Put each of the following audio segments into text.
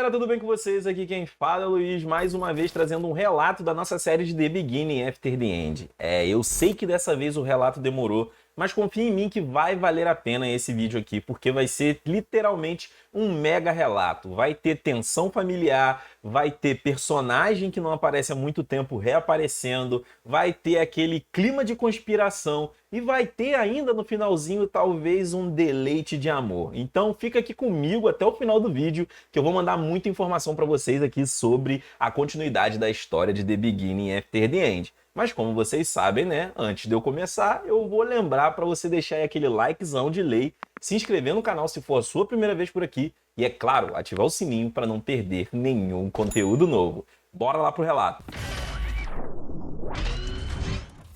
galera, tudo bem com vocês? Aqui quem fala é o Luiz, mais uma vez trazendo um relato da nossa série de The Beginning After the End. Eu sei que dessa vez o relato demorou, mas confia em mim que vai valer a pena esse vídeo aqui, porque vai ser literalmente um mega relato. Vai ter tensão familiar, vai ter personagem que não aparece há muito tempo reaparecendo, vai ter aquele clima de conspiração e vai ter ainda no finalzinho talvez um deleite de amor. Então fica aqui comigo até o final do vídeo que eu vou mandar muita informação para vocês aqui sobre a continuidade da história de The Beginning After the End. Mas como vocês sabem, né, antes de eu começar, eu vou lembrar para você deixar aí aquele likezão de lei, se inscrever no canal se for a sua primeira vez por aqui e, é claro, ativar o sininho para não perder nenhum conteúdo novo. Bora lá pro relato!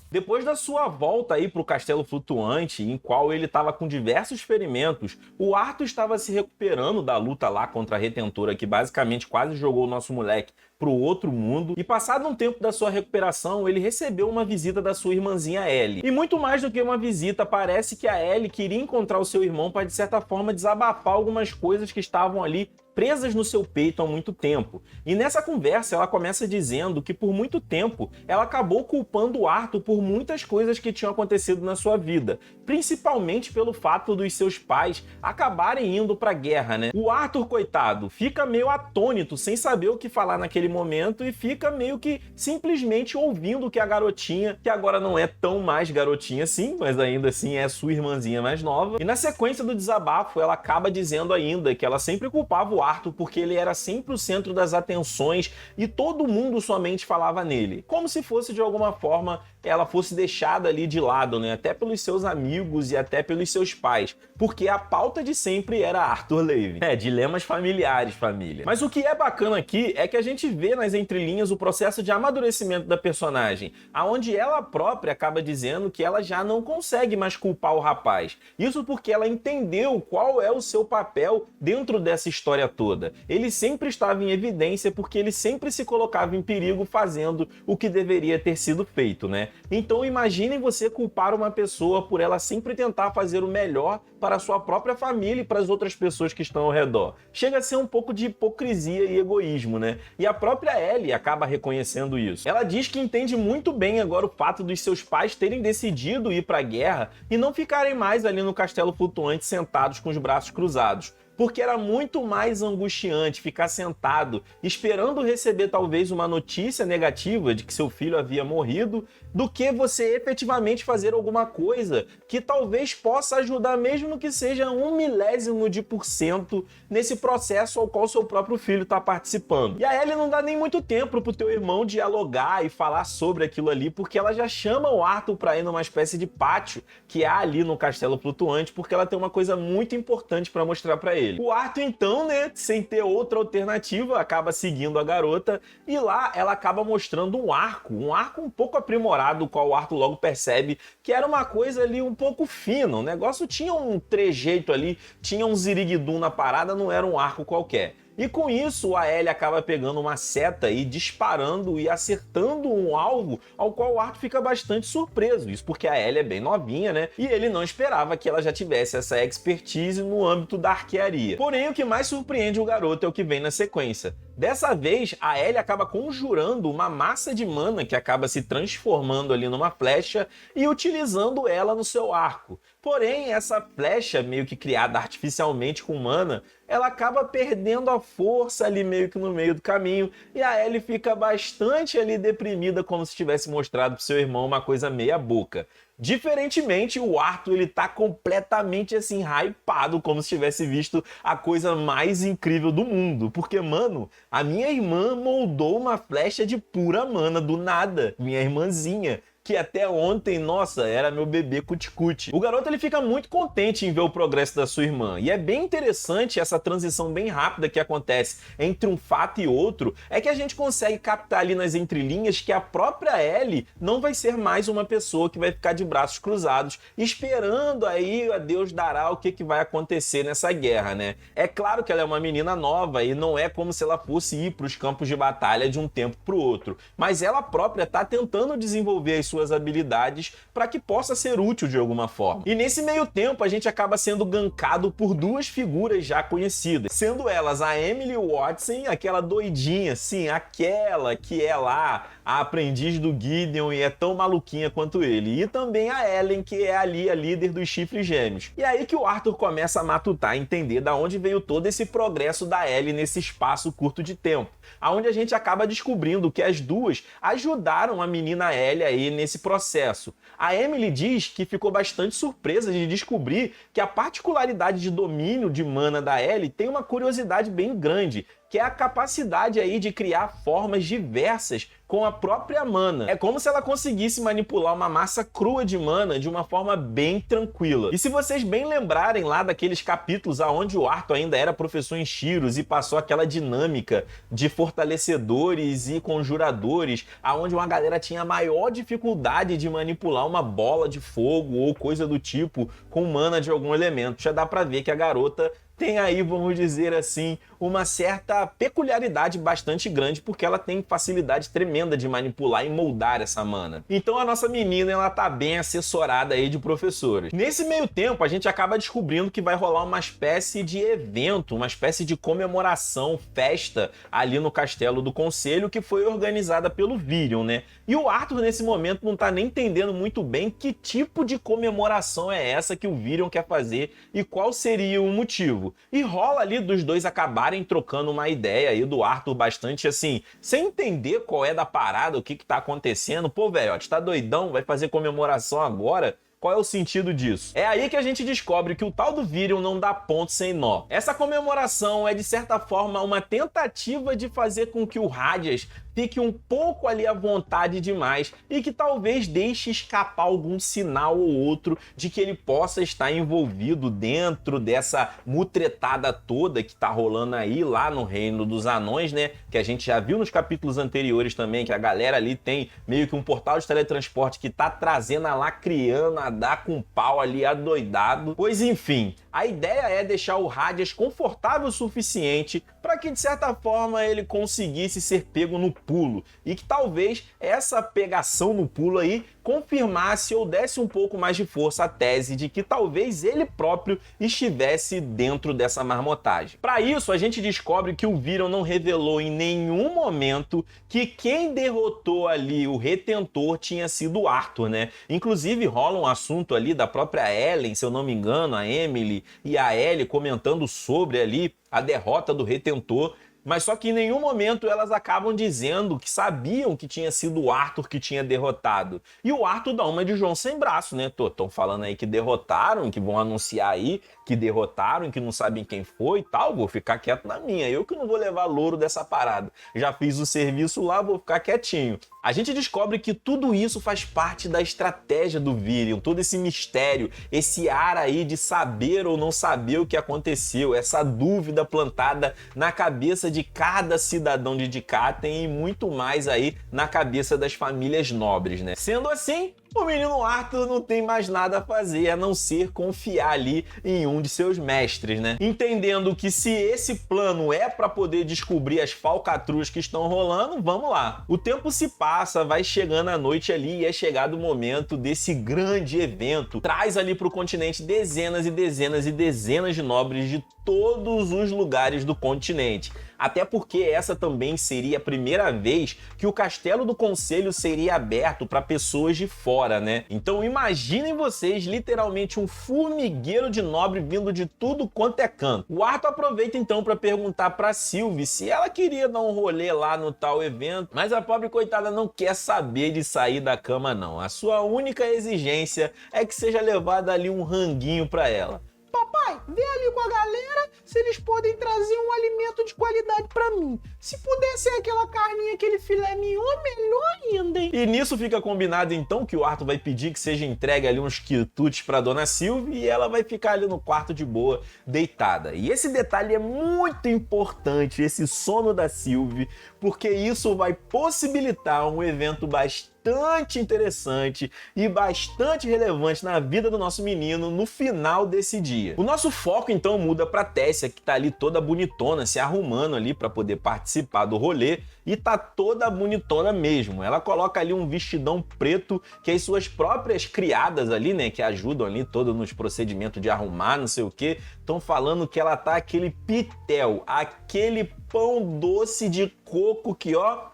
Depois da sua volta aí para o Castelo Flutuante, em qual ele estava com diversos ferimentos, o Arthur estava se recuperando da luta lá contra a Retentora, que basicamente quase jogou o nosso moleque para o outro mundo, e passado um tempo da sua recuperação, ele recebeu uma visita da sua irmãzinha Ellie. E muito mais do que uma visita, parece que a Ellie queria encontrar o seu irmão para, de certa forma, desabafar algumas coisas que estavam ali presas no seu peito há muito tempo. E nessa conversa ela começa dizendo que por muito tempo ela acabou culpando o Arthur por muitas coisas que tinham acontecido na sua vida, principalmente pelo fato dos seus pais acabarem indo pra guerra, né? O Arthur, coitado, fica meio atônito, sem saber o que falar naquele momento e fica meio que simplesmente ouvindo o que a garotinha, que agora não é tão mais garotinha assim, mas ainda assim é sua irmãzinha mais nova, e na sequência do desabafo ela acaba dizendo ainda que ela sempre culpava o Arthur porque ele era sempre o centro das atenções e todo mundo somente falava nele, como se fosse de alguma forma ela fosse deixada ali de lado, né? Até pelos seus amigos e até pelos seus pais, porque a pauta de sempre era Arthur Levin. Dilemas familiares, família. Mas o que é bacana aqui é que a gente vê nas entrelinhas o processo de amadurecimento da personagem, aonde ela própria acaba dizendo que ela já não consegue mais culpar o rapaz. Isso porque ela entendeu qual é o seu papel dentro dessa história toda. Ele sempre estava em evidência porque ele sempre se colocava em perigo fazendo o que deveria ter sido feito, né? Então imaginem você culpar uma pessoa por ela sempre tentar fazer o melhor para a sua própria família e para as outras pessoas que estão ao redor. Chega a ser um pouco de hipocrisia e egoísmo, né? E a própria Ellie acaba reconhecendo isso. Ela diz que entende muito bem agora o fato dos seus pais terem decidido ir para a guerra e não ficarem mais ali no Castelo Flutuante sentados com os braços cruzados, porque era muito mais angustiante ficar sentado esperando receber talvez uma notícia negativa de que seu filho havia morrido, do que você efetivamente fazer alguma coisa que talvez possa ajudar, mesmo que seja 1/1000% nesse processo ao qual seu próprio filho está participando. E a Ellie não dá nem muito tempo pro teu irmão dialogar e falar sobre aquilo ali, porque ela já chama o Arthur para ir numa espécie de pátio que há ali no Castelo Flutuante, porque ela tem uma coisa muito importante para mostrar para ele. O Arthur então, né, sem ter outra alternativa, acaba seguindo a garota e lá ela acaba mostrando um arco um pouco aprimorado, do qual o Arthur logo percebe que era uma coisa ali um pouco fina. O negócio tinha um trejeito ali, tinha um ziriguidum na parada, não era um arco qualquer. E com isso, a Ellie acaba pegando uma seta e disparando e acertando um alvo ao qual o Arthur fica bastante surpreso. Isso porque a Ellie é bem novinha, né? E ele não esperava que ela já tivesse essa expertise no âmbito da arquearia. Porém, o que mais surpreende o garoto é o que vem na sequência. Dessa vez, a Ellie acaba conjurando uma massa de mana que acaba se transformando ali numa flecha e utilizando ela no seu arco. Porém, essa flecha, meio que criada artificialmente com mana, ela acaba perdendo a força ali meio que no meio do caminho e a Ellie fica bastante ali deprimida, como se tivesse mostrado pro seu irmão uma coisa meia boca. Diferentemente, o Arthur, ele tá completamente assim, hypado, como se tivesse visto a coisa mais incrível do mundo. Porque, mano, a minha irmã moldou uma flecha de pura mana do nada. Minha irmãzinha, que até ontem, nossa, era meu bebê cuticute. O garoto, ele fica muito contente em ver o progresso da sua irmã. E é bem interessante essa transição bem rápida que acontece entre um fato e outro, é que a gente consegue captar ali nas entrelinhas que a própria Ellie não vai ser mais uma pessoa que vai ficar de braços cruzados, esperando aí a Deus dará o que vai acontecer nessa guerra, né? É claro que ela é uma menina nova e não é como se ela fosse ir para os campos de batalha de um tempo para o outro, mas ela própria tá tentando desenvolver as suas habilidades para que possa ser útil de alguma forma. E nesse meio tempo a gente acaba sendo gankado por duas figuras já conhecidas, sendo elas a Emily Watson, aquela doidinha, sim, aquela que é lá a aprendiz do Gideon e é tão maluquinha quanto ele, e também a Ellen, que é ali a líder dos Chifres Gêmeos. E aí que o Arthur começa a matutar, entender da onde veio todo esse progresso da Ellie nesse espaço curto de tempo, aonde a gente acaba descobrindo que as duas ajudaram a menina Ellie aí nesse processo. A Emily diz que ficou bastante surpresa de descobrir que a particularidade de domínio de mana da Ellie tem uma curiosidade bem grande, que é a capacidade aí de criar formas diversas com a própria mana. É como se ela conseguisse manipular uma massa crua de mana de uma forma bem tranquila. E se vocês bem lembrarem lá daqueles capítulos aonde o Arthur ainda era professor em Shiros e passou aquela dinâmica de fortalecedores e conjuradores, aonde uma galera tinha maior dificuldade de manipular uma bola de fogo ou coisa do tipo com mana de algum elemento, já dá pra ver que a garota tem aí, vamos dizer assim, uma certa peculiaridade bastante grande, porque ela tem facilidade tremenda de manipular e moldar essa mana. Então a nossa menina, ela tá bem assessorada aí de professores. Nesse meio tempo, a gente acaba descobrindo que vai rolar uma espécie de evento, uma espécie de comemoração, festa ali no Castelo do Conselho, que foi organizada pelo Virion, né? E o Arthur, nesse momento, não tá nem entendendo muito bem que tipo de comemoração é essa que o Virion quer fazer e qual seria o motivo. E rola ali dos dois acabarem trocando uma ideia aí do Arthur bastante assim, sem entender qual é da parada, o que tá acontecendo. Pô, velhote, tá doidão? Vai fazer comemoração agora? Qual é o sentido disso? É aí que a gente descobre que o tal do Virion não dá ponto sem nó. Essa comemoração é, de certa forma, uma tentativa de fazer com que o Radias fique um pouco ali à vontade demais e que talvez deixe escapar algum sinal ou outro de que ele possa estar envolvido dentro dessa mutretada toda que tá rolando aí lá no Reino dos Anões, né? Que a gente já viu nos capítulos anteriores também, que a galera ali tem meio que um portal de teletransporte que tá trazendo a Lacriana a dar com pau ali adoidado. Pois enfim, a ideia é deixar o Radias confortável o suficiente para que, de certa forma, ele conseguisse ser pego no pulo e que talvez essa pegação no pulo aí confirmasse ou desse um pouco mais de força à tese de que talvez ele próprio estivesse dentro dessa marmotagem. Para isso, a gente descobre que o Virion não revelou em nenhum momento que quem derrotou ali o Retentor tinha sido o Arthur, né? Inclusive rola um assunto ali da própria Ellen, se eu não me engano, a Emily e a Ellie comentando sobre ali a derrota do Retentor, mas só que em nenhum momento elas acabam dizendo que sabiam que tinha sido o Arthur que tinha derrotado. E o Arthur dá uma de João sem braço, né? Estão falando aí que derrotaram, que vão anunciar aí que derrotaram, que não sabem quem foi e tal. Vou ficar quieto na minha. Eu que não vou levar louro dessa parada. Já fiz o serviço lá, vou ficar quietinho. A gente descobre que tudo isso faz parte da estratégia do Virion, todo esse mistério, esse ar aí de saber ou não saber o que aconteceu, essa dúvida plantada na cabeça de cada cidadão de Dikaten e muito mais aí na cabeça das famílias nobres, né? Sendo assim, o menino Arthur não tem mais nada a fazer a não ser confiar ali em um de seus mestres, né? Entendendo que se esse plano é para poder descobrir as falcatruas que estão rolando, vamos lá. O tempo se passa, vai chegando a noite ali e é chegado o momento desse grande evento. Traz ali para o continente dezenas e dezenas e dezenas de nobres de todos os lugares do continente. Até porque essa também seria a primeira vez que o Castelo do Conselho seria aberto para pessoas de fora, né? Então imaginem vocês literalmente um formigueiro de nobre vindo de tudo quanto é canto. O Arthur aproveita então para perguntar para Sylvie se ela queria dar um rolê lá no tal evento, mas a pobre coitada não quer saber de sair da cama não. A sua única exigência é que seja levada ali um ranguinho para ela. Papai, vê ali com a galera se eles podem trazer um alimento de qualidade pra mim. Se puder ser aquela carninha, aquele filé mignon, melhor ainda, hein? E nisso fica combinado então que o Arthur vai pedir que seja entregue ali uns quitutes pra dona Sylvie e ela vai ficar ali no quarto de boa, deitada. E esse detalhe é muito importante, esse sono da Sylvie, porque isso vai possibilitar um evento bastante bastante interessante e bastante relevante na vida do nosso menino no final desse dia. O nosso foco então muda para Tessia, que tá ali toda bonitona, se arrumando ali para poder participar do rolê, e tá toda bonitona mesmo. Ela coloca ali um vestidão preto que as suas próprias criadas ali, né, que ajudam ali todo nos procedimentos de arrumar, não sei o que, estão falando que ela tá aquele pitel, aquele pão doce de coco que, ó,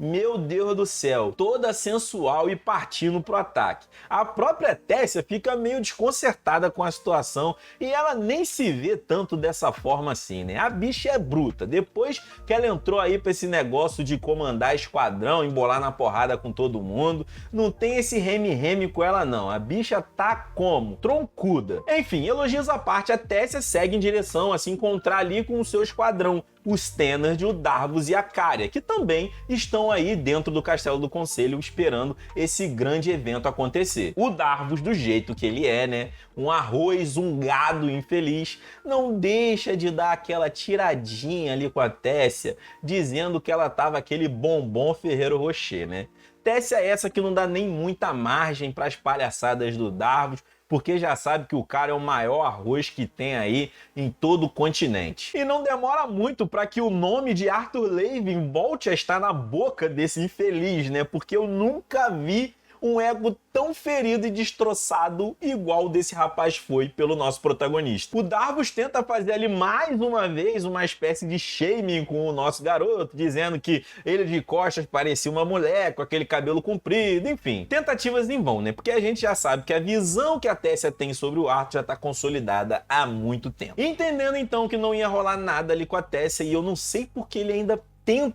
meu Deus do céu, toda sensual e partindo pro ataque. A própria Tessia fica meio desconcertada com a situação e ela nem se vê tanto dessa forma assim, né? A bicha é bruta. Depois que ela entrou aí pra esse negócio de comandar esquadrão, embolar na porrada com todo mundo, não tem esse reme-reme com ela não. A bicha tá como? Troncuda. Enfim, elogios à parte, a Tessia segue em direção a se encontrar ali com o seu esquadrão, os Stannard, o Davos e a Caria, que também estão aí dentro do Castelo do Conselho esperando esse grande evento acontecer. O Davos, do jeito que ele é, né? Um arroz, um gado infeliz, não deixa de dar aquela tiradinha ali com a Tessia, dizendo que ela tava aquele bombom Ferrero Rocher, né? Tessia é essa que não dá nem muita margem para as palhaçadas do Davos, porque já sabe que o cara é o maior arroz que tem aí em todo o continente. E não demora muito para que o nome de Arthur Levin volte a estar na boca desse infeliz, né? Porque eu nunca vi um ego tão ferido e destroçado igual desse rapaz foi pelo nosso protagonista. O Davos tenta fazer ali mais uma vez uma espécie de shaming com o nosso garoto, dizendo que ele de costas parecia uma mulher com aquele cabelo comprido, enfim. Tentativas em vão, né? Porque a gente já sabe que a visão que a Tessia tem sobre o Arthur já tá consolidada há muito tempo. Entendendo então que não ia rolar nada ali com a Tessia, e eu não sei porque ele ainda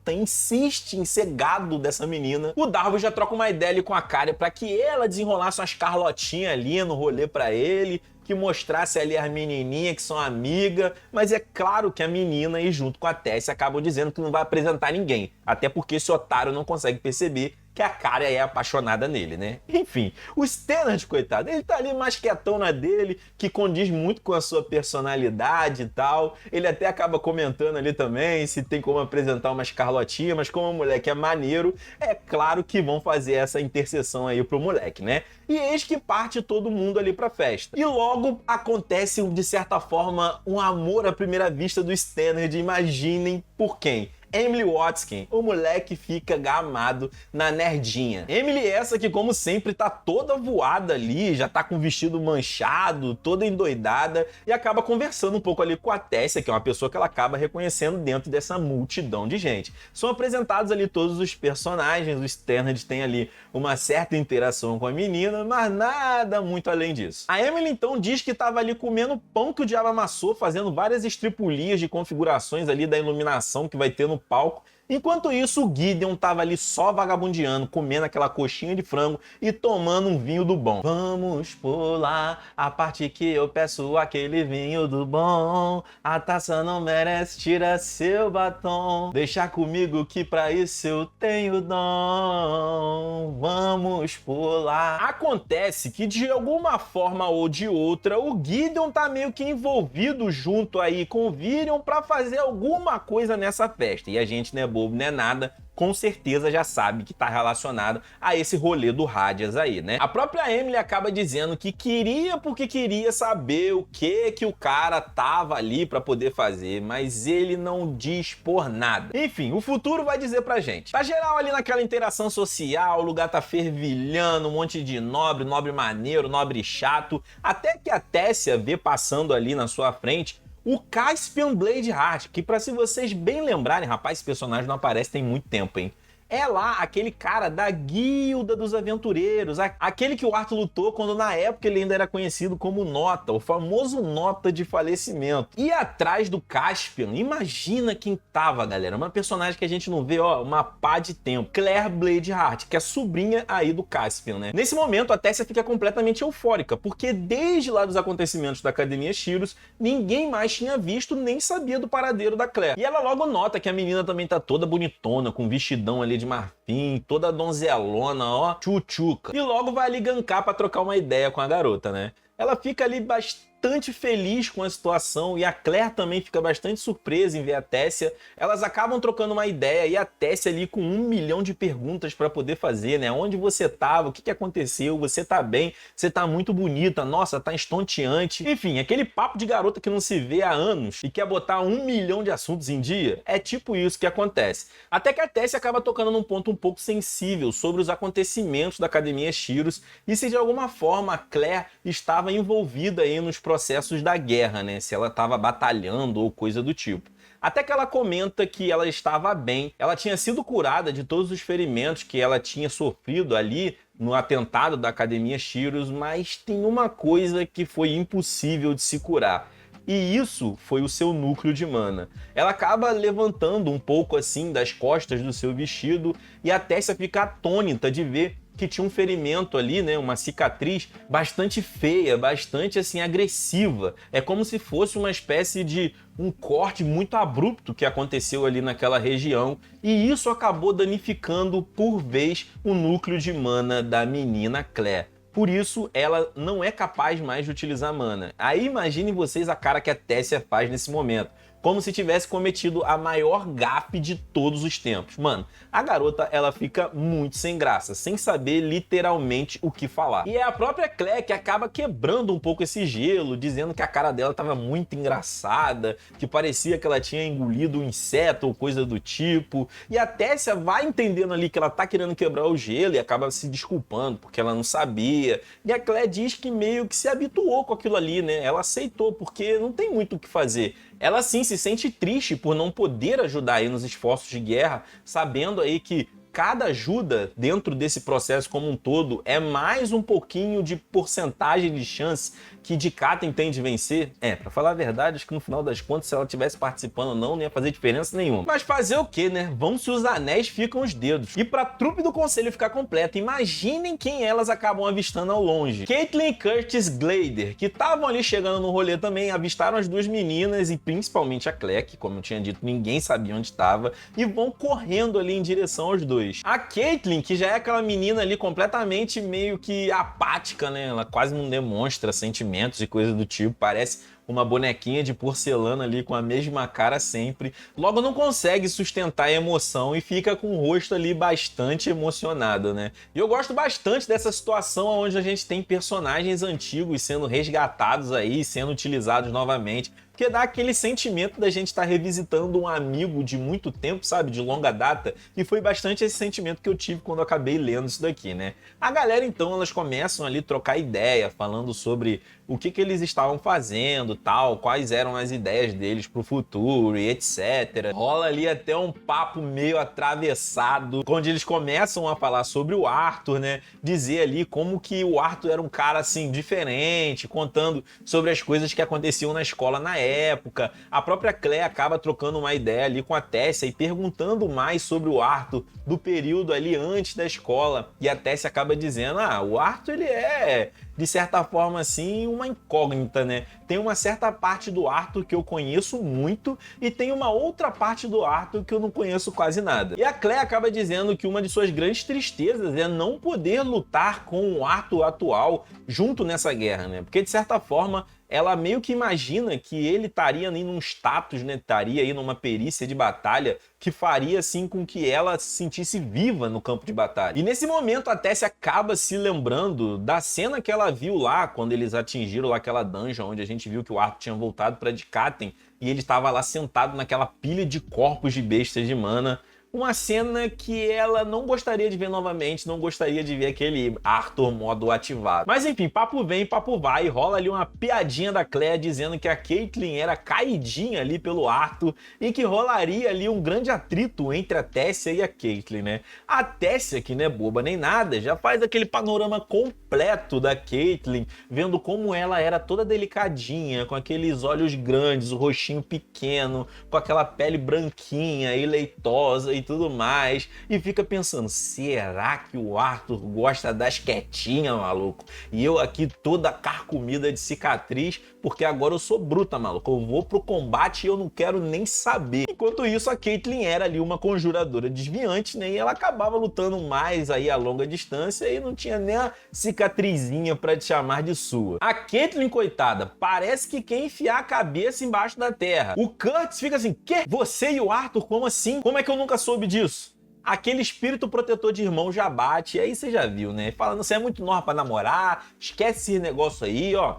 insiste em ser gado dessa menina, o Davos já troca uma ideia ali com a Caria para que ela desenrolasse umas Carlotinhas ali no rolê para ele, que mostrasse ali as menininhas que são amigas, mas é claro que a menina e junto com a Tessia acabam dizendo que não vai apresentar ninguém, até porque esse otário não consegue perceber que a Caria é apaixonada nele, né? Enfim, o Stannard, coitado, ele tá ali mais quietão na dele, que condiz muito com a sua personalidade e tal. Ele até acaba comentando ali também se tem como apresentar umas Carlotinhas, mas como o moleque é maneiro, é claro que vão fazer essa intercessão aí pro moleque, né? E eis que parte todo mundo ali pra festa. E logo acontece, de certa forma, um amor à primeira vista do Stannard. Imaginem por quem? Emily Watson, o moleque fica gamado na nerdinha. Emily essa que, como sempre, tá toda voada ali, já tá com o vestido manchado, toda endoidada, e acaba conversando um pouco ali com a Tessia, que é uma pessoa que ela acaba reconhecendo dentro dessa multidão de gente. São apresentados ali todos os personagens, o Stannard tem ali uma certa interação com a menina, mas nada muito além disso. A Emily então diz que tava ali comendo pão que o diabo amassou, fazendo várias estripulias de configurações ali da iluminação que vai ter no palco. Enquanto isso, o Gideon tava ali só vagabundeando, comendo aquela coxinha de frango e tomando um vinho do bom. Vamos pular a parte que eu peço aquele vinho do bom. A taça não merece, tira seu batom. Deixa comigo que pra isso eu tenho dom. Vamos pular. Acontece que de alguma forma ou de outra, o Gideon tá meio que envolvido junto aí com o Virion pra fazer alguma coisa nessa festa. E a gente, né, bobo, não é nada, com certeza já sabe que tá relacionado a esse rolê do Rádias aí, né? A própria Emily acaba dizendo que queria porque queria saber o que o cara tava ali pra poder fazer, mas ele não diz por nada. Enfim, o futuro vai dizer pra gente. Tá geral ali naquela interação social, o lugar tá fervilhando, um monte de nobre maneiro, nobre chato, até que a Tessia vê passando ali na sua frente o Caspian Bladeheart, que pra se vocês bem lembrarem, rapaz, esse personagem não aparece tem muito tempo, hein? É lá aquele cara da Guilda dos Aventureiros, aquele que o Arthur lutou quando na época ele ainda era conhecido como Nota, o famoso Nota de falecimento. E atrás do Caspian, imagina quem tava, galera, uma personagem que a gente não vê, ó, uma pá de tempo. Claire Bladeheart, que é sobrinha aí do Caspian, né? Nesse momento, a Tessia fica completamente eufórica, porque desde lá dos acontecimentos da Academia Shiros, ninguém mais tinha visto nem sabia do paradeiro da Claire. E ela logo nota que a menina também tá toda bonitona, com vestidão ali de marfim, toda donzelona, ó, tchutchuca. E logo vai ali gankar pra trocar uma ideia com a garota, né? Ela fica ali bastante bastante feliz com a situação e a Claire também fica bastante surpresa em ver a Tessia. Elas acabam trocando uma ideia e a Tessia ali com 1 milhão de perguntas para poder fazer, né? Onde você tava? O que aconteceu? Você tá bem? Você tá muito bonita? Nossa, tá estonteante. Enfim, aquele papo de garota que não se vê há anos e quer botar 1 milhão de assuntos em dia. É tipo isso que acontece. Até que a Tessia acaba tocando num ponto um pouco sensível sobre os acontecimentos da Academia Shiros e se de alguma forma a Claire estava envolvida aí nos processos da guerra, né? Se ela estava batalhando ou coisa do tipo. Até que ela comenta que ela estava bem, ela tinha sido curada de todos os ferimentos que ela tinha sofrido ali no atentado da Academia Shiros, mas tem uma coisa que foi impossível de se curar. E isso foi o seu núcleo de mana. Ela acaba levantando um pouco assim das costas do seu vestido e a Tessia fica atônita de ver que tinha um ferimento ali, né, uma cicatriz bastante feia, bastante assim agressiva. É como se fosse uma espécie de um corte muito abrupto que aconteceu ali naquela região e isso acabou danificando por vez o núcleo de mana da menina Claire. Por isso, ela não é capaz mais de utilizar mana. Aí imaginem vocês a cara que a Tessia faz nesse momento. Como se tivesse cometido a maior gafe de todos os tempos. Mano, a garota, ela fica muito sem graça, sem saber literalmente o que falar. E é a própria Claire que acaba quebrando um pouco esse gelo, dizendo que a cara dela tava muito engraçada, que parecia que ela tinha engolido um inseto ou coisa do tipo. E a Tessia vai entendendo ali que ela tá querendo quebrar o gelo e acaba se desculpando porque ela não sabia. E a Claire diz que meio que se habituou com aquilo ali, né? Ela aceitou, porque não tem muito o que fazer. Ela sim se sente triste por não poder ajudar aí nos esforços de guerra, sabendo aí que cada ajuda dentro desse processo como um todo é mais um pouquinho de porcentagem de chance que Dikaten tem de vencer. Pra falar a verdade, acho que no final das contas, se ela estivesse participando ou não ia fazer diferença nenhuma. Mas fazer o quê, né? Vão se os anéis ficam os dedos. E pra trupe do conselho ficar completa, imaginem quem elas acabam avistando ao longe. Caitlyn e Curtis Glader, que estavam ali chegando no rolê também, avistaram as duas meninas e principalmente a Claire, que como eu tinha dito, ninguém sabia onde estava, e vão correndo ali em direção aos dois. A Caitlyn, que já é aquela menina ali completamente meio que apática, né? Ela quase não demonstra sentimentos e coisa do tipo, parece uma bonequinha de porcelana ali com a mesma cara sempre. Logo não consegue sustentar a emoção e fica com o rosto ali bastante emocionado, né? E eu gosto bastante dessa situação onde a gente tem personagens antigos sendo resgatados aí, sendo utilizados novamente. Porque dá aquele sentimento da gente estar revisitando um amigo de muito tempo, sabe? De longa data. E foi bastante esse sentimento que eu tive quando eu acabei lendo isso daqui, né? A galera, então, elas começam ali a trocar ideia, falando sobre o que eles estavam fazendo, tal, quais eram as ideias deles pro futuro e etc. Rola ali até um papo meio atravessado, onde eles começam a falar sobre o Arthur, né? Dizer ali como que o Arthur era um cara, assim, diferente, contando sobre as coisas que aconteciam na escola na época. A própria Claire acaba trocando uma ideia ali com a Tessia e perguntando mais sobre o Arthur do período ali antes da escola. E a Tessia acaba dizendo, o Arthur ele é, de certa forma assim, uma incógnita, né? Tem uma certa parte do Arthur que eu conheço muito e tem uma outra parte do Arthur que eu não conheço quase nada. E a Claire acaba dizendo que uma de suas grandes tristezas é não poder lutar com o Arthur atual junto nessa guerra, né? Porque de certa forma ela meio que imagina que ele estaria aí num status, né? Estaria aí numa perícia de batalha que faria assim com que ela se sentisse viva no campo de batalha. E nesse momento a Tessia acaba se lembrando da cena que ela viu lá quando eles atingiram lá aquela dungeon onde a gente viu que o Arthur tinha voltado para Dikaten e ele estava lá sentado naquela pilha de corpos de bestas de mana. Uma cena que ela não gostaria de ver novamente, não gostaria de ver aquele Arthur modo ativado. Mas enfim, papo vem, papo vai, rola ali uma piadinha da Claire dizendo que a Caitlyn era caidinha ali pelo Arthur e que rolaria ali um grande atrito entre a Tessia e a Caitlyn, né? A Tessia, que não é boba nem nada, já faz aquele panorama completo da Caitlyn, vendo como ela era toda delicadinha, com aqueles olhos grandes, o rostinho pequeno, com aquela pele branquinha e leitosa e tudo mais, e fica pensando, será que o Arthur gosta das quietinhas, maluco? E eu aqui toda carcomida de cicatriz, porque agora eu sou bruta, maluco. Eu vou pro combate e eu não quero nem saber. Enquanto isso, a Caitlyn era ali uma conjuradora desviante, né? E ela acabava lutando mais aí a longa distância e não tinha nem a cicatrizinha pra te chamar de sua. A Caitlyn, coitada, parece que quer enfiar a cabeça embaixo da terra. O Curtis fica assim, quê? Você e o Arthur, como assim? Como é que eu nunca soube disso? Aquele espírito protetor de irmão já bate, e aí você já viu, né? Falando, você é muito nova pra namorar, esquece esse negócio aí, ó.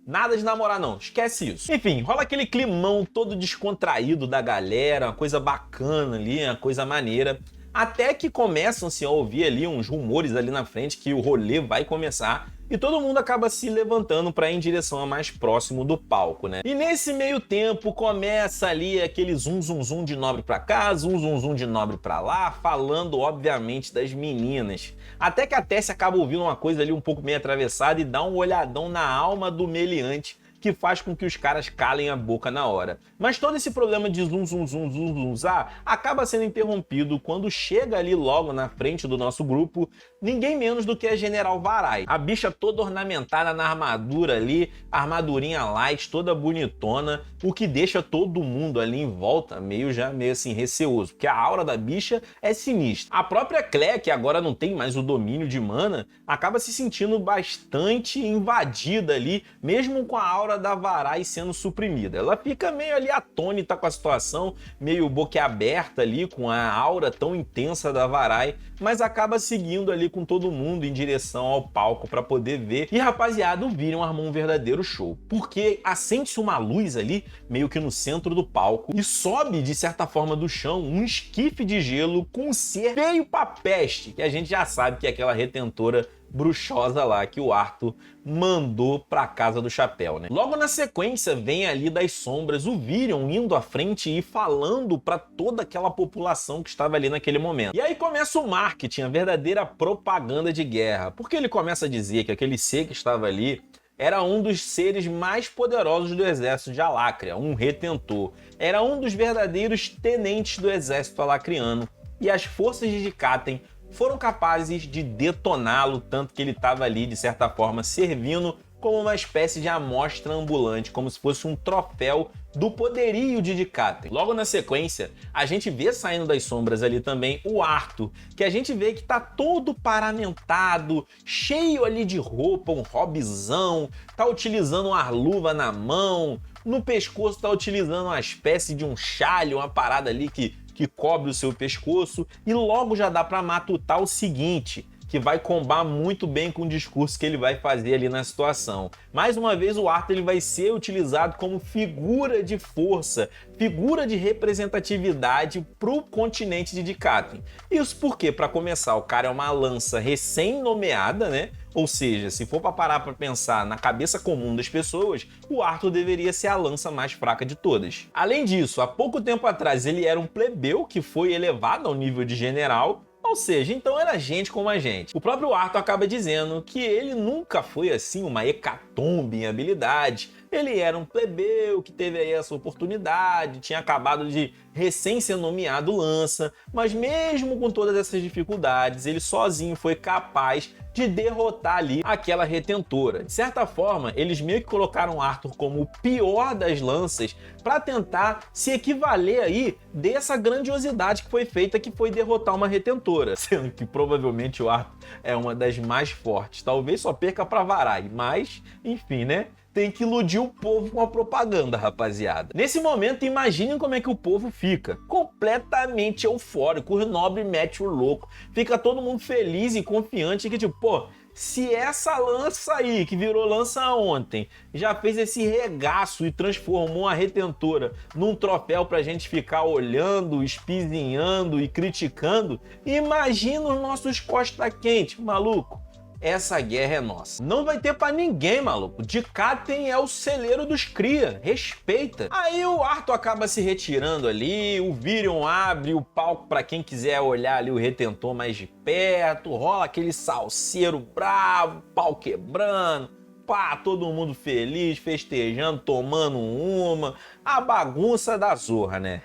Nada de namorar não, esquece isso. Enfim, rola aquele climão todo descontraído da galera, uma coisa bacana ali, uma coisa maneira. Até que começam-se a ouvir ali uns rumores ali na frente que o rolê vai começar e todo mundo acaba se levantando para ir em direção a mais próximo do palco, né? E nesse meio tempo começa ali aquele zum zum zum de nobre pra cá, zum zum zum de nobre pra lá, falando obviamente das meninas. Até que a Tessia acaba ouvindo uma coisa ali um pouco meio atravessada e dá um olhadão na alma do meliante, que faz com que os caras calem a boca na hora. Mas todo esse problema de zum zum zum zum zum zá acaba sendo interrompido quando chega ali logo na frente do nosso grupo ninguém menos do que a General Varai. A bicha toda ornamentada na armadura ali, armadurinha light, toda bonitona, o que deixa todo mundo ali em volta meio assim receoso, porque a aura da bicha é sinistra. A própria Claire, que agora não tem mais o domínio de mana, acaba se sentindo bastante invadida ali, mesmo com a aura da Varai sendo suprimida. Ela fica meio ali atônita com a situação, meio boquiaberta ali com a aura tão intensa da Varai, mas acaba seguindo ali com todo mundo em direção ao palco para poder ver. E rapaziada, o Virion armou um verdadeiro show, porque acende-se uma luz ali, meio que no centro do palco, e sobe de certa forma do chão um esquife de gelo com um ser feio pra peste, que a gente já sabe que é aquela retentora bruxosa lá que o Arthur mandou pra casa do chapéu, né? Logo na sequência vem ali das sombras o Virion indo à frente e falando pra toda aquela população que estava ali naquele momento. E aí começa o marketing, a verdadeira propaganda de guerra, porque ele começa a dizer que aquele ser que estava ali era um dos seres mais poderosos do exército de Alácria, um retentor. Era um dos verdadeiros tenentes do exército alacriano e as forças de Dikaten foram capazes de detoná-lo, tanto que ele estava ali, de certa forma, servindo como uma espécie de amostra ambulante, como se fosse um troféu do poderio de Dikaten. Logo na sequência, a gente vê saindo das sombras ali também o Arthur, que a gente vê que tá todo paramentado, cheio ali de roupa, um hobbyzão, tá utilizando uma luva na mão, no pescoço tá utilizando uma espécie de um chalho, uma parada ali que cobre o seu pescoço, e logo já dá para matutar o seguinte, que vai combar muito bem com o discurso que ele vai fazer ali na situação. Mais uma vez, o Arthur ele vai ser utilizado como figura de força, figura de representatividade para o continente de Dikaten. Isso porque, para começar, o cara é uma lança recém-nomeada, né? Ou seja, se for para parar para pensar na cabeça comum das pessoas, o Arthur deveria ser a lança mais fraca de todas. Além disso, há pouco tempo atrás ele era um plebeu que foi elevado ao nível de general, ou seja, então era gente como a gente. O próprio Arthur acaba dizendo que ele nunca foi assim uma hecatombe em habilidade. Ele era um plebeu que teve aí essa oportunidade, tinha acabado de recém ser nomeado lança, mas mesmo com todas essas dificuldades, ele sozinho foi capaz de derrotar ali aquela retentora. De certa forma, eles meio que colocaram Arthur como o pior das lanças para tentar se equivaler aí dessa grandiosidade que foi feita, que foi derrotar uma retentora, sendo que provavelmente o Arthur é uma das mais fortes. Talvez só perca para Varai, mas enfim, né? Tem que iludir o povo com a propaganda, rapaziada. Nesse momento, imaginem como é que o povo fica. Completamente eufórico, o nobre mete o louco. Fica todo mundo feliz e confiante que tipo, pô, se essa lança aí, que virou lança ontem, já fez esse regaço e transformou a retentora num troféu pra gente ficar olhando, espizinhando e criticando, imagina os nossos costa quente, maluco. Essa guerra é nossa. Não vai ter pra ninguém, maluco. Dikaten é o celeiro dos cria. Respeita. Aí o Arthur acaba se retirando ali, o Virion abre o palco pra quem quiser olhar ali o retentor mais de perto, rola aquele salseiro bravo, pau quebrando, pá, todo mundo feliz, festejando, tomando uma. A bagunça da zorra, né?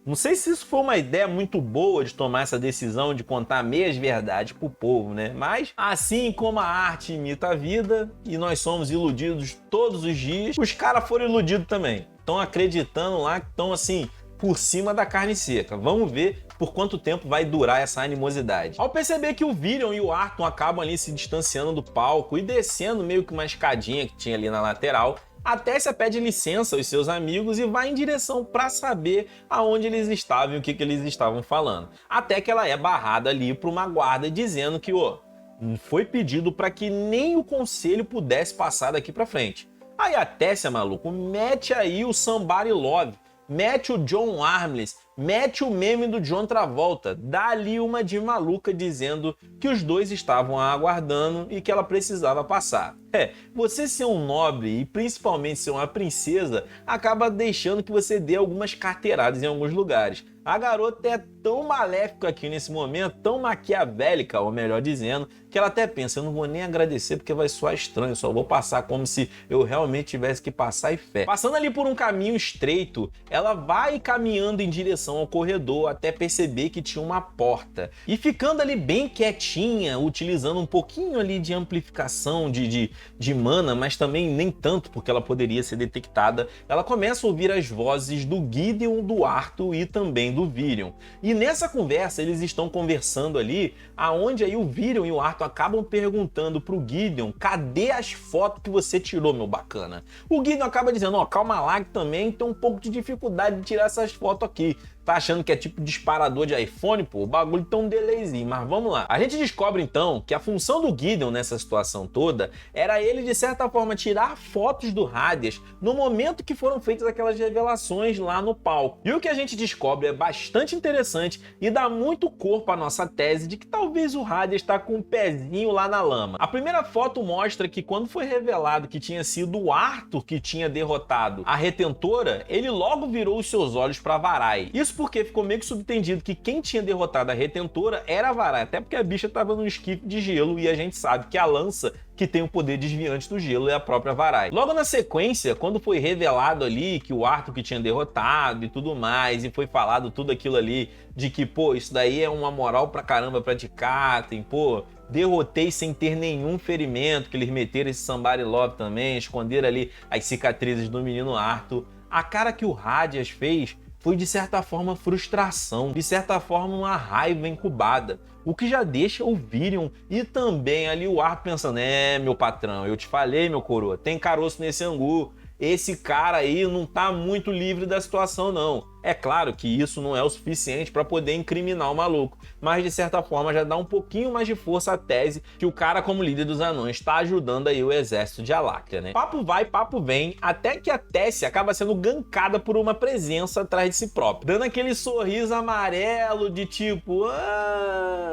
Não sei se isso foi uma ideia muito boa de tomar essa decisão de contar meias verdades pro povo, né? Mas, assim como a arte imita a vida e nós somos iludidos todos os dias, os caras foram iludidos também. Estão acreditando lá que estão, assim, por cima da carne seca. Vamos ver por quanto tempo vai durar essa animosidade. Ao perceber que o Viren e o Arthur acabam ali se distanciando do palco e descendo meio que uma escadinha que tinha ali na lateral, a Tessia pede licença aos seus amigos e vai em direção para saber aonde eles estavam e o que eles estavam falando. Até que ela é barrada ali por uma guarda dizendo que foi pedido para que nem o conselho pudesse passar daqui para frente. Aí a Tessia, maluco, mete aí o Somebody Love, mete o John Armless, mete o meme do John Travolta, dá ali uma de maluca dizendo que os dois estavam a aguardando e que ela precisava passar. Você ser um nobre e principalmente ser uma princesa acaba deixando que você dê algumas carteiradas em alguns lugares. A garota é tão maléfica aqui nesse momento, tão maquiavélica, ou melhor dizendo, que ela até pensa, eu não vou nem agradecer porque vai soar estranho, só vou passar como se eu realmente tivesse que passar e fé. Passando ali por um caminho estreito, ela vai caminhando em direção ao corredor até perceber que tinha uma porta. E ficando ali bem quietinha, utilizando um pouquinho ali de amplificação de mana, mas também nem tanto porque ela poderia ser detectada, ela começa a ouvir as vozes do Gideon, do Arthur e também do Viren. E nessa conversa eles estão conversando ali, aonde aí o Viren e o Arthur acabam perguntando pro Gideon, cadê as fotos que você tirou, meu bacana? O Gideon acaba dizendo, calma lá que também tem um pouco de dificuldade de tirar essas fotos aqui. Tá achando que é tipo disparador de iPhone? Pô, o bagulho tem um delayzinho, mas vamos lá. A gente descobre então que a função do Gideon nessa situação toda era ele de certa forma tirar fotos do Hades no momento que foram feitas aquelas revelações lá no palco. E o que a gente descobre é bastante interessante e dá muito corpo à nossa tese de que talvez o Hades está com um pezinho lá na lama. A primeira foto mostra que quando foi revelado que tinha sido o Arthur que tinha derrotado a Retentora, ele logo virou os seus olhos para Varai. Isso porque ficou meio que subentendido que quem tinha derrotado a Retentora era a Varai, até porque a bicha estava num esquife de gelo e a gente sabe que a lança que tem o poder desviante do gelo é a própria Varai. Logo na sequência, quando foi revelado ali que o Arthur que tinha derrotado e tudo mais, e foi falado tudo aquilo ali de que, pô, isso daí é uma moral pra caramba pra Tikaten, pô, derrotei sem ter nenhum ferimento, que eles meteram esse Somebody Love também, esconderam ali as cicatrizes do menino Arthur. A cara que o Hades fez foi de certa forma frustração, de certa forma uma raiva incubada, o que já deixa o Viren e também ali o Arthur pensando, meu patrão, eu te falei, meu coroa, tem caroço nesse angu, esse cara aí não tá muito livre da situação não. É claro que isso não é o suficiente para poder incriminar o maluco, mas de certa forma já dá um pouquinho mais de força à tese que o cara como líder dos anões está ajudando aí o exército de Alacria, né? Papo vai, papo vem, até que a Tessia acaba sendo gankada por uma presença atrás de si própria, dando aquele sorriso amarelo de tipo,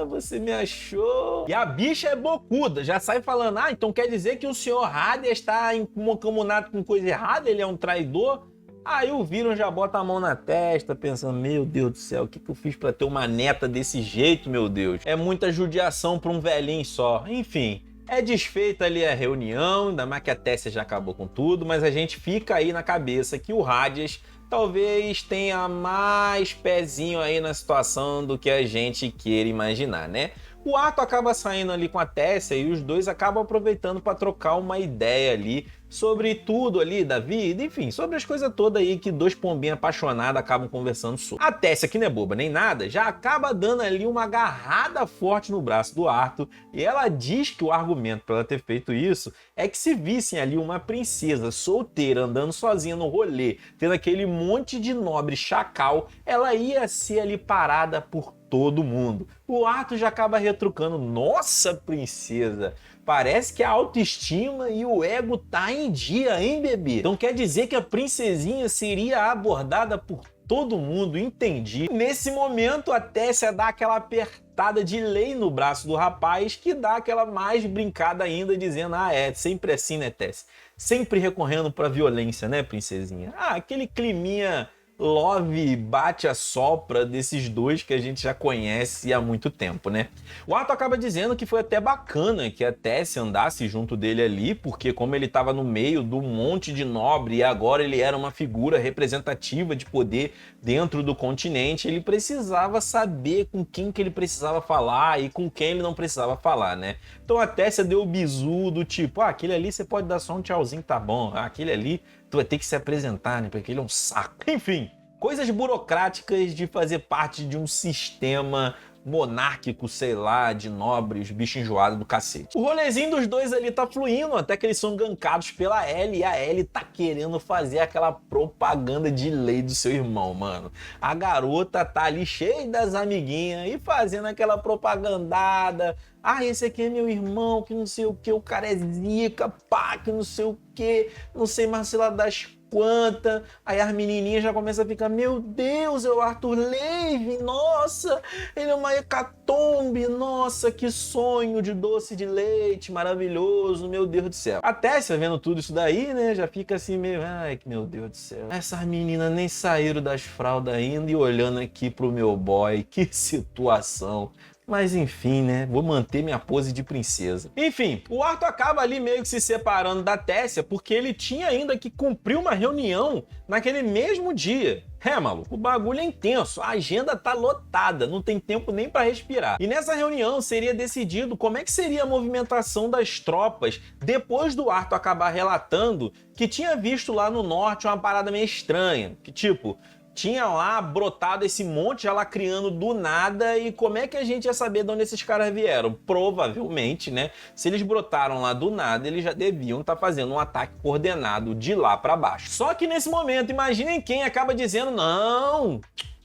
você me achou. E a bicha é bocuda, já sai falando, então quer dizer que o senhor Hades está mancomunado com coisa errada, ele é um traidor? Aí o Viren já bota a mão na testa, pensando, meu Deus do céu, o que eu fiz pra ter uma neta desse jeito, meu Deus? É muita judiação pra um velhinho só. Enfim, é desfeita ali a reunião, ainda mais que a Tessia já acabou com tudo, mas a gente fica aí na cabeça que o Hades talvez tenha mais pezinho aí na situação do que a gente queira imaginar, né? O Arthur acaba saindo ali com a Tessia e os dois acabam aproveitando para trocar uma ideia ali sobre tudo ali da vida, enfim, sobre as coisas todas aí que dois pombinhos apaixonados acabam conversando sobre. A Tessia, que não é boba nem nada, já acaba dando ali uma agarrada forte no braço do Arthur e ela diz que o argumento para ela ter feito isso é que se vissem ali uma princesa solteira andando sozinha no rolê, tendo aquele monte de nobre chacal, ela ia ser ali parada por todo mundo. O Arthur já acaba retrucando, nossa princesa, parece que a autoestima e o ego tá em dia, hein, bebê? Então quer dizer que a princesinha seria abordada por todo mundo, entendi. Nesse momento, a Tessia dá aquela apertada de lei no braço do rapaz, que dá aquela mais brincada ainda, dizendo, é sempre assim, né, Tessia? Sempre recorrendo pra violência, né, princesinha? Aquele climinha love bate-a-sopra desses dois que a gente já conhece há muito tempo, né? O Arthur acaba dizendo que foi até bacana que a Tessia andasse junto dele ali, porque como ele estava no meio do monte de nobre e agora ele era uma figura representativa de poder dentro do continente, ele precisava saber com quem que ele precisava falar e com quem ele não precisava falar, né? Então a Tessia deu o bizu do tipo, aquele ali você pode dar só um tchauzinho, tá bom. Aquele ali tu vai ter que se apresentar, né? Porque ele é um saco. Enfim, coisas burocráticas de fazer parte de um sistema monárquico, sei lá, de nobres, bicho enjoado do cacete. O rolezinho dos dois ali tá fluindo, até que eles são gankados pela Ellie, e a Ellie tá querendo fazer aquela propaganda de lei do seu irmão, mano. A garota tá ali cheia das amiguinhas e fazendo aquela propagandada. Esse aqui é meu irmão, que não sei o que, o cara é zica, pá, que não sei o que, não sei mais sei lá das quantas. Aí as menininhas já começam a ficar, meu Deus, é o Arthur Levi, nossa, ele é uma hecatombe, nossa, que sonho de doce de leite, maravilhoso, meu Deus do céu. A Tessia vendo tudo isso daí, né, já fica assim meio, ai, meu Deus do céu. Essas meninas nem saíram das fraldas ainda e olhando aqui pro meu boy, que situação. Mas enfim, né? Vou manter minha pose de princesa. Enfim, o Arthur acaba ali meio que se separando da Tessia porque ele tinha ainda que cumprir uma reunião naquele mesmo dia. Maluco, o bagulho é intenso, a agenda tá lotada, não tem tempo nem para respirar. E nessa reunião seria decidido como é que seria a movimentação das tropas depois do Arthur acabar relatando que tinha visto lá no norte uma parada meio estranha, que tipo, tinha lá brotado esse monte de alacriano do nada e como é que a gente ia saber de onde esses caras vieram? Provavelmente, né? Se eles brotaram lá do nada, eles já deviam estar fazendo um ataque coordenado de lá para baixo. Só que nesse momento, imaginem quem acaba dizendo, não,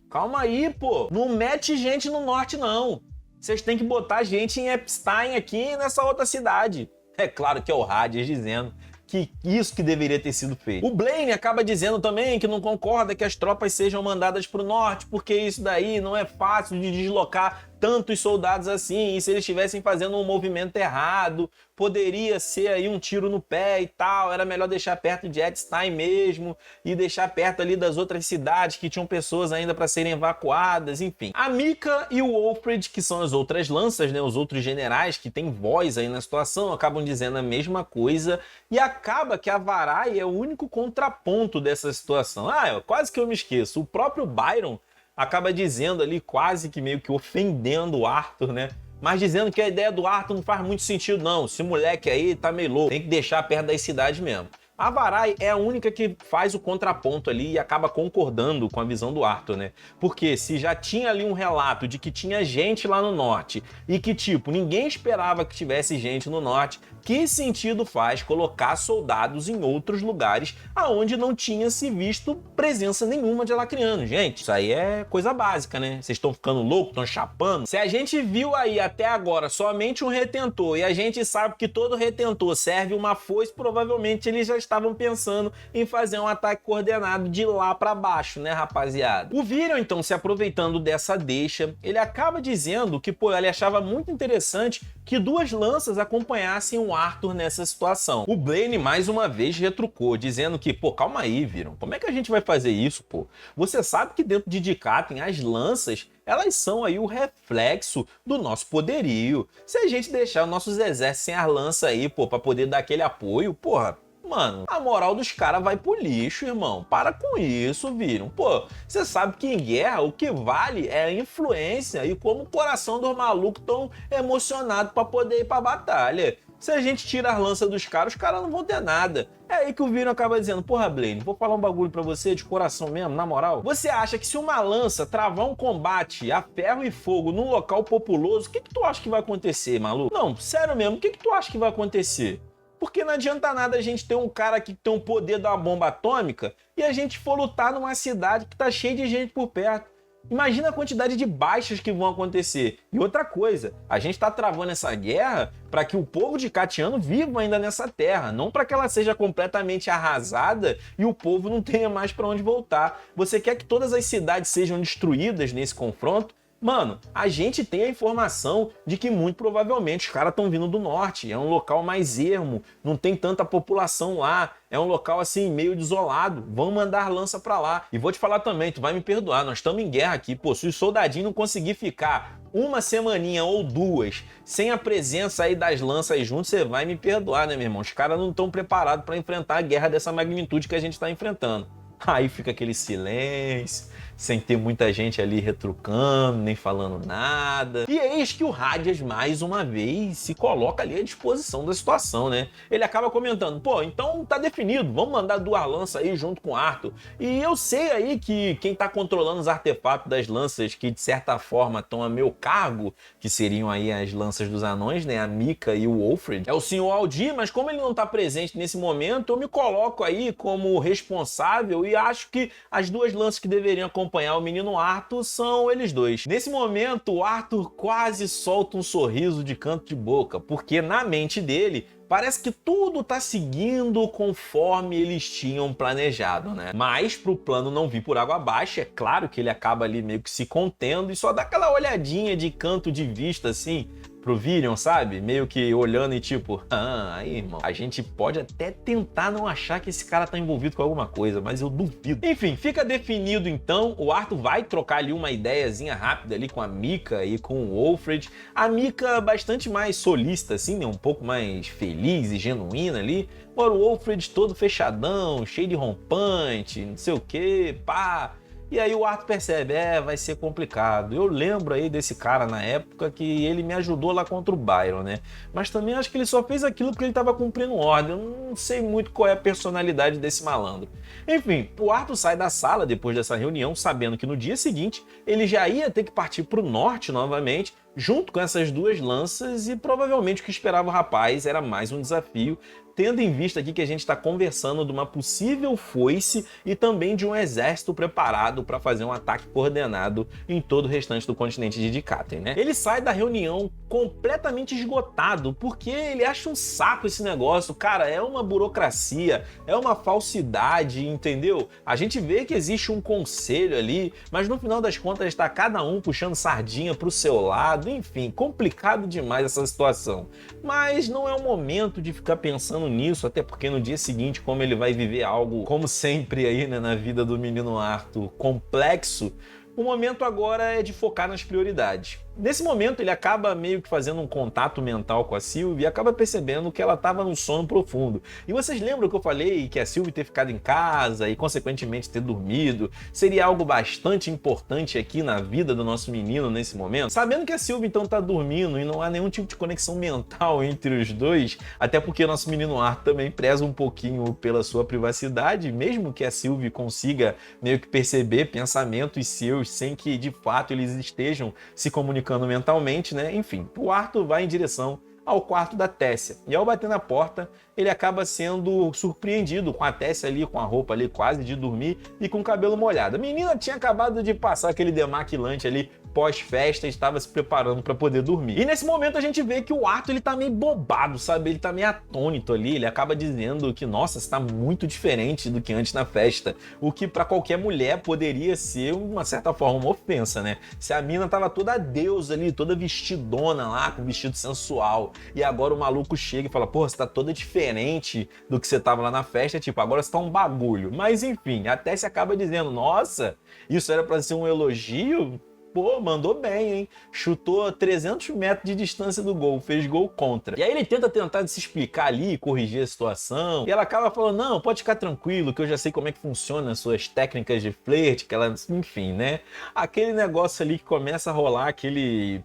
calma aí, pô, não mete gente no norte não. Vocês têm que botar gente em Epstein aqui nessa outra cidade. É claro que é o Hades dizendo que isso que deveria ter sido feito. O Blaine acaba dizendo também que não concorda que as tropas sejam mandadas para o norte, porque isso daí não é fácil de deslocar tantos soldados assim, e se eles estivessem fazendo um movimento errado, poderia ser aí um tiro no pé e tal, era melhor deixar perto de Edstein mesmo, e deixar perto ali das outras cidades que tinham pessoas ainda para serem evacuadas, enfim. A Mika e o Wolfred, que são as outras lanças, né, os outros generais que têm voz aí na situação, acabam dizendo a mesma coisa, e acaba que a Varai é o único contraponto dessa situação. Quase que eu me esqueço, o próprio Byron acaba dizendo ali, quase que meio que ofendendo o Arthur, né? Mas dizendo que a ideia do Arthur não faz muito sentido, não. Esse moleque aí tá meio louco, tem que deixar perto das cidades mesmo. A Varai é a única que faz o contraponto ali e acaba concordando com a visão do Arthur, né? Porque se já tinha ali um relato de que tinha gente lá no norte e que, tipo, ninguém esperava que tivesse gente no norte, que sentido faz colocar soldados em outros lugares aonde não tinha se visto presença nenhuma de alacrianos? Gente, isso aí é coisa básica, né? Vocês estão ficando loucos, estão chapando? Se a gente viu aí até agora somente um retentor e a gente sabe que todo retentor serve uma foice, provavelmente eles já estavam pensando em fazer um ataque coordenado de lá para baixo, né, rapaziada? O Viren, então, se aproveitando dessa deixa, ele acaba dizendo que, pô, ele achava muito interessante que duas lanças acompanhassem o Arthur nessa situação. O Blaine, mais uma vez, retrucou, dizendo que, pô, calma aí, Viren, como é que a gente vai fazer isso, pô? Você sabe que dentro de Dikaten, as lanças, elas são aí o reflexo do nosso poderio. Se a gente deixar os nossos exércitos sem as lanças aí, pô, pra poder dar aquele apoio, porra, mano, a moral dos caras vai pro lixo, irmão. Para com isso, Viren. Pô, você sabe que em guerra o que vale é a influência e como o coração dos malucos tão emocionado pra poder ir pra batalha. Se a gente tira as lanças dos caras, os caras não vão ter nada. É aí que o Viren acaba dizendo, porra, Blaine, vou falar um bagulho pra você de coração mesmo, na moral. Você acha que se uma lança travar um combate a ferro e fogo num local populoso, o que tu acha que vai acontecer, maluco? Não, sério mesmo, o que tu acha que vai acontecer? Porque não adianta nada a gente ter um cara que tem o poder de uma bomba atômica e a gente for lutar numa cidade que tá cheia de gente por perto. Imagina a quantidade de baixas que vão acontecer. E outra coisa, a gente tá travando essa guerra para que o povo de Catiano viva ainda nessa terra, não para que ela seja completamente arrasada e o povo não tenha mais para onde voltar. Você quer que todas as cidades sejam destruídas nesse confronto? Mano, a gente tem a informação de que muito provavelmente os caras estão vindo do norte, é um local mais ermo, não tem tanta população lá, é um local assim meio desolado, vamos mandar lança pra lá. E vou te falar também, tu vai me perdoar, nós estamos em guerra aqui, pô, se os soldadinhos não conseguir ficar uma semaninha ou duas sem a presença aí das lanças juntos, você vai me perdoar, né, meu irmão? Os caras não estão preparados para enfrentar a guerra dessa magnitude que a gente está enfrentando. Aí fica aquele silêncio, sem ter muita gente ali retrucando, nem falando nada. E eis que o Radias, mais uma vez, se coloca ali à disposição da situação, né? Ele acaba comentando, pô, então tá definido, vamos mandar 2 lanças aí junto com o Arthur. E eu sei aí que quem tá controlando os artefatos das lanças, que de certa forma estão a meu cargo, que seriam aí as lanças dos anões, né? A Mika e o Wolfred, é o Sr. Aldir, mas como ele não tá presente nesse momento, eu me coloco aí como responsável e acho que as 2 lanças que deveriam acompanhar o menino Arthur são eles dois. Nesse momento, o Arthur quase solta um sorriso de canto de boca, porque na mente dele parece que tudo tá seguindo conforme eles tinham planejado, né? Mas pro plano não vir por água abaixo, é claro que ele acaba ali meio que se contendo e só dá aquela olhadinha de canto de vista assim pro Virion, sabe? Meio que olhando e tipo, aí, irmão, a gente pode até tentar não achar que esse cara tá envolvido com alguma coisa, mas eu duvido. Enfim, fica definido então, o Arthur vai trocar ali uma ideiazinha rápida ali com a Mika e com o Wolfred. A Mika bastante mais solista, assim, né? Um pouco mais feliz e genuína ali. Agora o Wolfred todo fechadão, cheio de rompante, não sei o que, pá. E aí o Arthur percebe, vai ser complicado. Eu lembro aí desse cara na época que ele me ajudou lá contra o Byron, né? Mas também acho que ele só fez aquilo porque ele estava cumprindo ordem. Eu não sei muito qual é a personalidade desse malandro. Enfim, o Arthur sai da sala depois dessa reunião, sabendo que no dia seguinte ele já ia ter que partir para o norte novamente, junto com essas 2 lanças, e provavelmente o que esperava o rapaz era mais um desafio, tendo em vista aqui que a gente está conversando de uma possível foice e também de um exército preparado para fazer um ataque coordenado em todo o restante do continente de Dikaten, né? Ele sai da reunião completamente esgotado, porque ele acha um saco esse negócio, cara, é uma burocracia, é uma falsidade, entendeu? A gente vê que existe um conselho ali, mas no final das contas está cada um puxando sardinha pro seu lado, enfim, complicado demais essa situação. Mas não é o momento de ficar pensando nisso, até porque no dia seguinte, como ele vai viver algo, como sempre aí, né, na vida do menino Arthur, complexo, o momento agora é de focar nas prioridades. Nesse momento, ele acaba meio que fazendo um contato mental com a Sylvie e acaba percebendo que ela estava num sono profundo. E vocês lembram que eu falei que a Sylvie ter ficado em casa e, consequentemente, ter dormido seria algo bastante importante aqui na vida do nosso menino nesse momento? Sabendo que a Sylvie, então, tá dormindo e não há nenhum tipo de conexão mental entre os dois, até porque nosso menino Arthur também preza um pouquinho pela sua privacidade, mesmo que a Sylvie consiga meio que perceber pensamentos seus sem que, de fato, eles estejam se comunicando mentalmente, né? Enfim, o Arthur vai em direção ao quarto da Tessia. E ao bater na porta, ele acaba sendo surpreendido com a Tessia ali, com a roupa ali quase de dormir e com o cabelo molhado. A menina tinha acabado de passar aquele demaquilante ali pós-festa e estava se preparando para poder dormir. E nesse momento a gente vê que o Arthur ele tá meio bobado, sabe? Ele tá meio atônito ali, ele acaba dizendo que, nossa, está muito diferente do que antes na festa, o que para qualquer mulher poderia ser, uma certa forma, uma ofensa, né? Se a mina tava toda deusa ali, toda vestidona lá, com vestido sensual, e agora o maluco chega e fala, porra, você tá toda diferente do que você tava lá na festa, tipo, agora você tá um bagulho. Mas enfim, até se acaba dizendo, nossa, isso era para ser um elogio? Pô, mandou bem, hein? Chutou 300 metros de distância do gol, fez gol contra. E aí ele tenta se explicar ali, corrigir a situação, e ela acaba falando, não, pode ficar tranquilo, que eu já sei como é que funciona as suas técnicas de flerte, que ela, enfim, né? Aquele negócio ali que começa a rolar, aquele,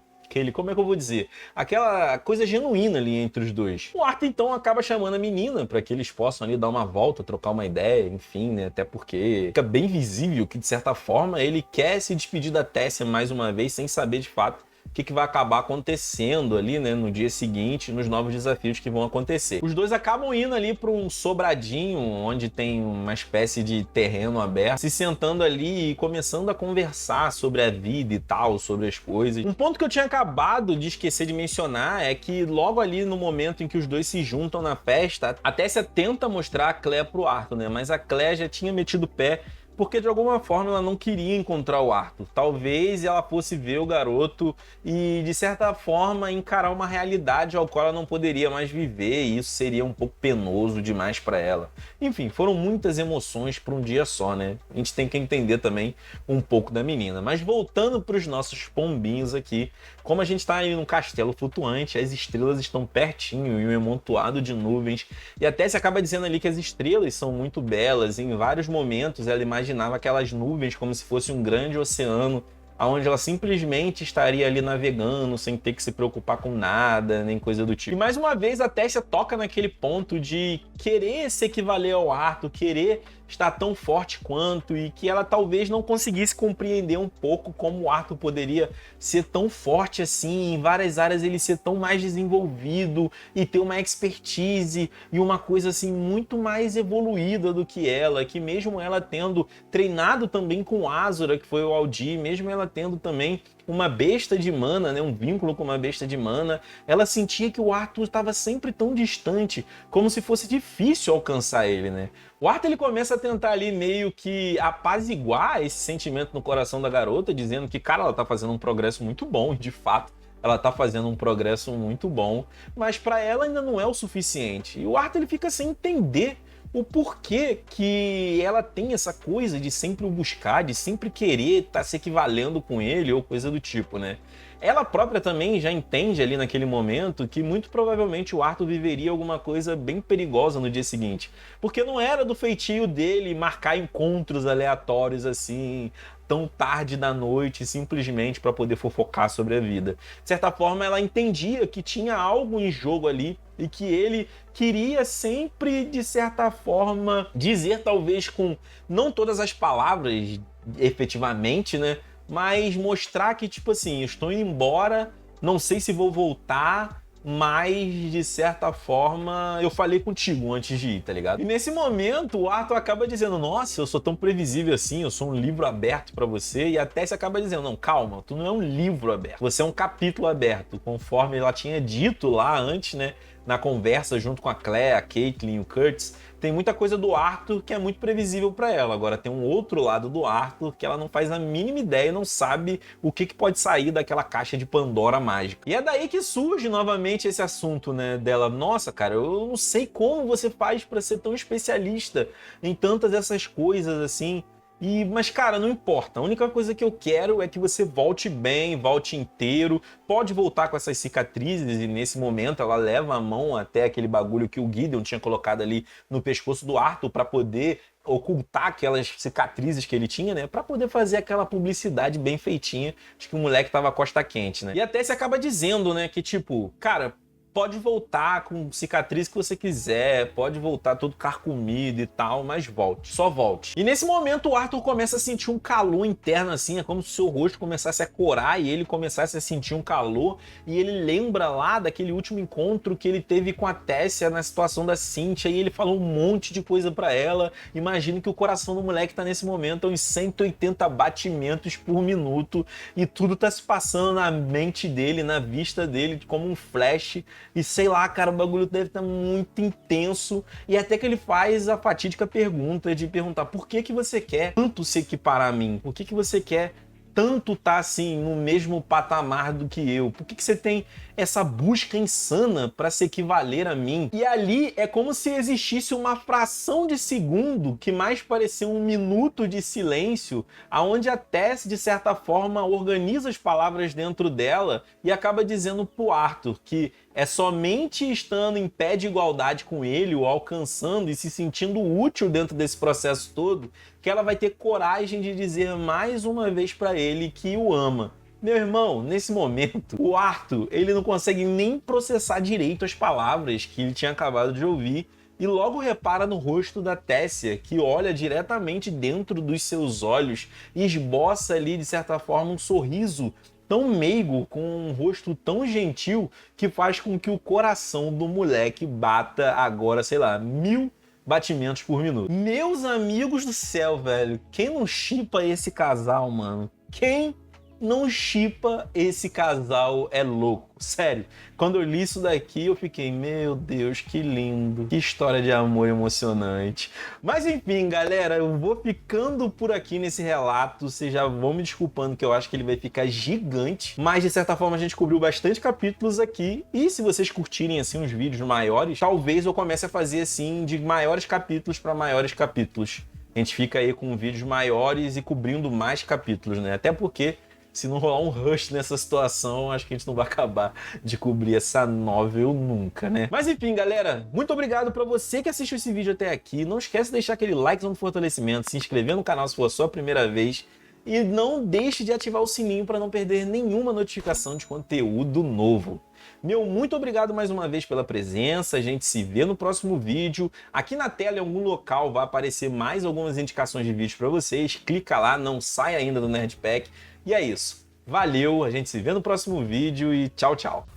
como é que eu vou dizer? Aquela coisa genuína ali entre os dois. O Arthur, então, acaba chamando a menina para que eles possam ali dar uma volta, trocar uma ideia, enfim, né? Até porque fica bem visível que, de certa forma, ele quer se despedir da Tessia mais uma vez, sem saber, de fato, o que vai acabar acontecendo ali, né, no dia seguinte, nos novos desafios que vão acontecer. Os dois acabam indo ali para um sobradinho, onde tem uma espécie de terreno aberto, se sentando ali e começando a conversar sobre a vida e tal, sobre as coisas. Um ponto que eu tinha acabado de esquecer de mencionar é que logo ali no momento em que os dois se juntam na festa, a Tessia tenta mostrar a Clé pro Arthur, né, mas a Clé já tinha metido o pé porque de alguma forma ela não queria encontrar o Arthur. Talvez ela fosse ver o garoto e, de certa forma, encarar uma realidade ao qual ela não poderia mais viver, e isso seria um pouco penoso demais para ela. Enfim, foram muitas emoções para um dia só, né? A gente tem que entender também um pouco da menina. Mas voltando para os nossos pombinhos aqui, como a gente está aí num castelo flutuante, as estrelas estão pertinho e um amontoado de nuvens, e até se acaba dizendo ali que as estrelas são muito belas. Em vários momentos ela imaginava aquelas nuvens como se fosse um grande oceano, onde ela simplesmente estaria ali navegando, sem ter que se preocupar com nada, nem coisa do tipo. E mais uma vez a Tessia toca naquele ponto de querer se equivaler ao Arthur, querer estar tão forte quanto, e que ela talvez não conseguisse compreender um pouco como o Arthur poderia ser tão forte assim, em várias áreas ele ser tão mais desenvolvido e ter uma expertise e uma coisa assim muito mais evoluída do que ela, que mesmo ela tendo treinado também com Azura, que foi o Aldir, mesmo ela tendo também uma besta de mana, né, um vínculo com uma besta de mana, ela sentia que o Arthur estava sempre tão distante, como se fosse difícil alcançar ele, né? O Arthur ele começa a tentar ali meio que apaziguar esse sentimento no coração da garota, dizendo que, cara, ela tá fazendo um progresso muito bom, e de fato, ela tá fazendo um progresso muito bom, mas para ela ainda não é o suficiente. E o Arthur ele fica sem entender o porquê que ela tem essa coisa de sempre o buscar, de sempre querer estar se equivalendo com ele ou coisa do tipo, né? Ela própria também já entende ali naquele momento que muito provavelmente o Arthur viveria alguma coisa bem perigosa no dia seguinte, porque não era do feitio dele marcar encontros aleatórios assim, tão tarde da noite, simplesmente para poder fofocar sobre a vida. De certa forma, ela entendia que tinha algo em jogo ali e que ele queria sempre, de certa forma, dizer talvez com não todas as palavras efetivamente, né? Mas mostrar que, tipo assim, estou indo embora, não sei se vou voltar, mas, de certa forma, eu falei contigo antes de ir, tá ligado? E nesse momento, o Arthur acaba dizendo, nossa, eu sou tão previsível assim, eu sou um livro aberto pra você, e até se acaba dizendo, não, calma, tu não é um livro aberto, você é um capítulo aberto, conforme ela tinha dito lá antes, né, na conversa junto com a Claire, a Caitlyn e o Curtis. Tem muita coisa do Arthur que é muito previsível para ela. Agora tem um outro lado do Arthur que ela não faz a mínima ideia e não sabe o que pode sair daquela caixa de Pandora mágica. E é daí que surge novamente esse assunto, né, dela. Nossa, cara, eu não sei como você faz para ser tão especialista em tantas essas coisas assim. Mas, cara, não importa. A única coisa que eu quero é que você volte bem, volte inteiro. Pode voltar com essas cicatrizes, e nesse momento ela leva a mão até aquele bagulho que o Gideon tinha colocado ali no pescoço do Arthur para poder ocultar aquelas cicatrizes que ele tinha, né? Pra poder fazer aquela publicidade bem feitinha de que o moleque tava costa quente, né? E até se acaba dizendo, né, que tipo, cara, pode voltar com cicatriz que você quiser, pode voltar todo carcomido e tal, mas volte, só volte. E nesse momento o Arthur começa a sentir um calor interno assim, é como se o seu rosto começasse a corar e ele começasse a sentir um calor, e ele lembra lá daquele último encontro que ele teve com a Tessia na situação da Cynthia, e ele falou um monte de coisa pra ela. Imagino que o coração do moleque tá nesse momento a uns 180 batimentos por minuto, e tudo tá se passando na mente dele, na vista dele, como um flash. E sei lá, cara, o bagulho deve estar muito intenso. E até que ele faz a fatídica pergunta de perguntar: por que você quer tanto se equiparar a mim? Por que você quer tanto estar assim no mesmo patamar do que eu? Por que você tem essa busca insana para se equivaler a mim? E ali é como se existisse uma fração de segundo que mais parecia um minuto de silêncio, aonde a Tess, de certa forma, organiza as palavras dentro dela e acaba dizendo pro Arthur que é somente estando em pé de igualdade com ele, o alcançando e se sentindo útil dentro desse processo todo, que ela vai ter coragem de dizer mais uma vez para ele que o ama. Meu irmão, nesse momento, o Arthur, ele não consegue nem processar direito as palavras que ele tinha acabado de ouvir, e logo repara no rosto da Tessia, que olha diretamente dentro dos seus olhos e esboça ali, de certa forma, um sorriso tão meigo, com um rosto tão gentil, que faz com que o coração do moleque bata agora, sei lá, 1000 batimentos por minuto. Meus amigos do céu, velho, quem não shippa esse casal, mano? Quem não shippa esse casal é louco. Sério, quando eu li isso daqui eu fiquei, meu Deus, que lindo, que história de amor emocionante. Mas enfim, galera, eu vou ficando por aqui nesse relato, vocês já vão me desculpando que eu acho que ele vai ficar gigante, mas de certa forma a gente cobriu bastante capítulos aqui, e se vocês curtirem assim uns vídeos maiores, talvez eu comece a fazer assim de maiores capítulos para maiores capítulos. A gente fica aí com vídeos maiores e cobrindo mais capítulos, né? Até porque se não rolar um rush nessa situação, acho que a gente não vai acabar de cobrir essa novel nunca, né? Mas enfim, galera, muito obrigado pra você que assistiu esse vídeo até aqui. Não esquece de deixar aquele like no fortalecimento, se inscrever no canal se for a sua primeira vez e não deixe de ativar o sininho para não perder nenhuma notificação de conteúdo novo. Meu muito obrigado mais uma vez pela presença, a gente se vê no próximo vídeo. Aqui na tela, em algum local, vai aparecer mais algumas indicações de vídeo para vocês. Clica lá, não sai ainda do Nerdpack. E é isso. Valeu, a gente se vê no próximo vídeo e tchau, tchau.